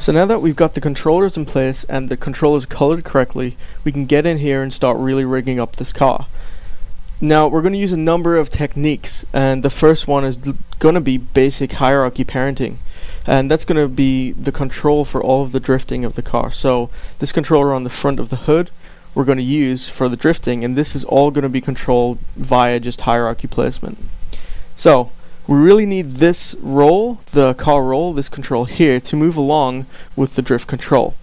So now that we've got the controllers in place and the controllers colored correctly, we can get in here and start really rigging up this car. Now we're going to use a number of techniques, and the first one is going to be basic hierarchy parenting, and that's going to be the control for all of the drifting of the car. So this controller on the front of the hood we're going to use for the drifting, and this is all going to be controlled via just hierarchy placement. So we really need this roll, the car roll, this control here, to move along with the drift control.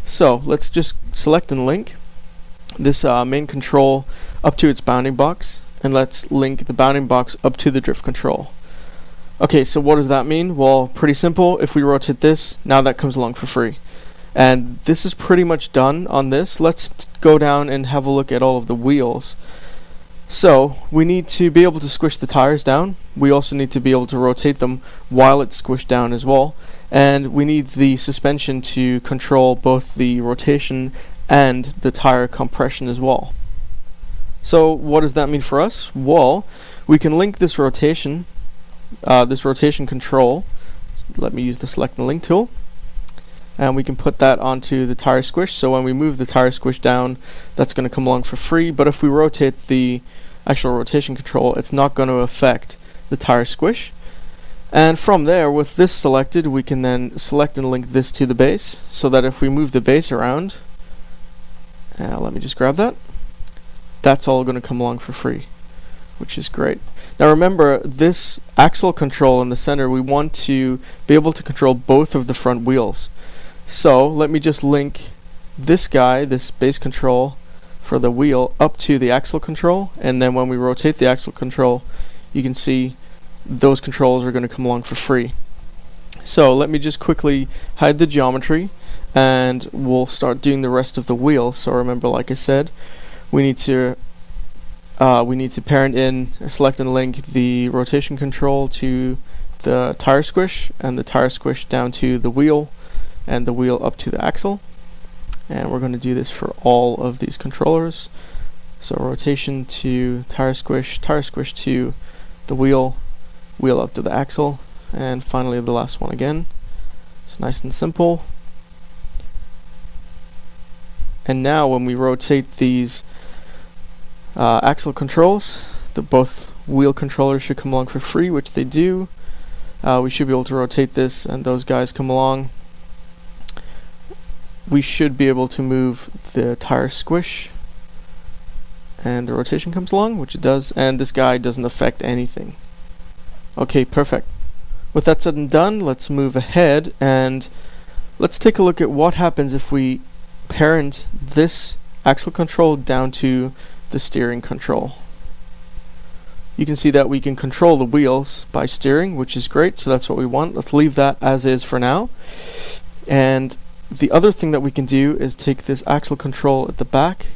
So let's just select and link this main control up to its bounding box, and let's link the bounding box up to the drift control. Okay, so what does that mean? Well, pretty simple. If we rotate this, now that comes along for free. And this is pretty much done on this. Let's go down and have a look at all of the wheels. So we need to be able to squish the tires down. We also need to be able to rotate them while it's squished down as well. And we need the suspension to control both the rotation and the tire compression as well. So what does that mean for us? Well, we can link this rotation control. Let me use the select and link tool. And we can put that onto the tire squish, so when we move the tire squish down, that's going to come along for free. But if we rotate the actual rotation control, it's not going to affect the tire squish. And from there, with this selected, we can then select and link this to the base, so that if we move the base around, let me just grab that, that's all going to come along for free, which is great. Now remember, this axle control in the center, we want to be able to control both of the front wheels. So let me just link this guy, this base control for the wheel, up to the axle control, and then when we rotate the axle control, you can see those controls are going to come along for free. So let me just quickly hide the geometry, and we'll start doing the rest of the wheels. So remember, like I said, we need to parent in, select and link the rotation control to the tire squish, and the tire squish down to the wheel, and the wheel up to the axle. And we're going to do this for all of these controllers. So rotation to tire squish to the wheel, wheel up to the axle, and finally the last one again. It's nice and simple. And now when we rotate these axle controls, both wheel controllers should come along for free, which they do. We should be able to rotate this, and those guys come along. We should be able to move the tire squish, and the rotation comes along, which it does, and this guy doesn't affect anything. Okay, perfect. With that said and done, let's move ahead, and let's take a look at what happens if we parent this axle control down to the steering control. You can see that we can control the wheels by steering, which is great, so that's what we want. Let's leave that as is for now. And the other thing that we can do is take this axle control at the back,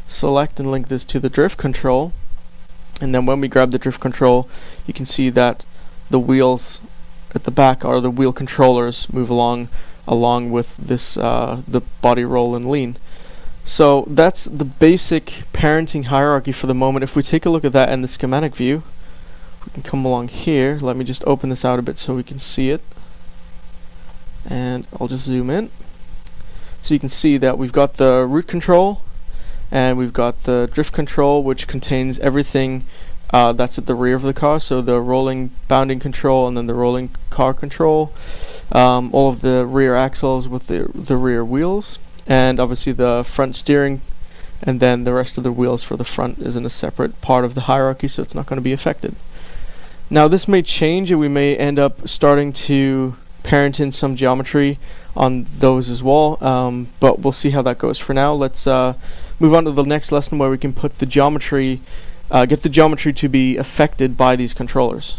select and link this to the drift control, and then when we grab the drift control, you can see that the wheels at the back are the wheel controllers move along with this the body roll and lean. So that's the basic parenting hierarchy for the moment. If we take a look at that in the schematic view, we can come along here. Let me just open this out a bit so we can see it, and I'll just zoom in. So you can see that we've got the root control, and we've got the drift control, which contains everything that's at the rear of the car. So the rolling bounding control, and then the rolling car control, all of the rear axles with the rear wheels, and obviously the front steering, and then the rest of the wheels for the front is in a separate part of the hierarchy, so it's not going to be affected. Now this may change, and we may end up starting to parent in some geometry on those as well, but we'll see how that goes. For now, let's move on to the next lesson where we can put the geometry, get the geometry to be affected by these controllers.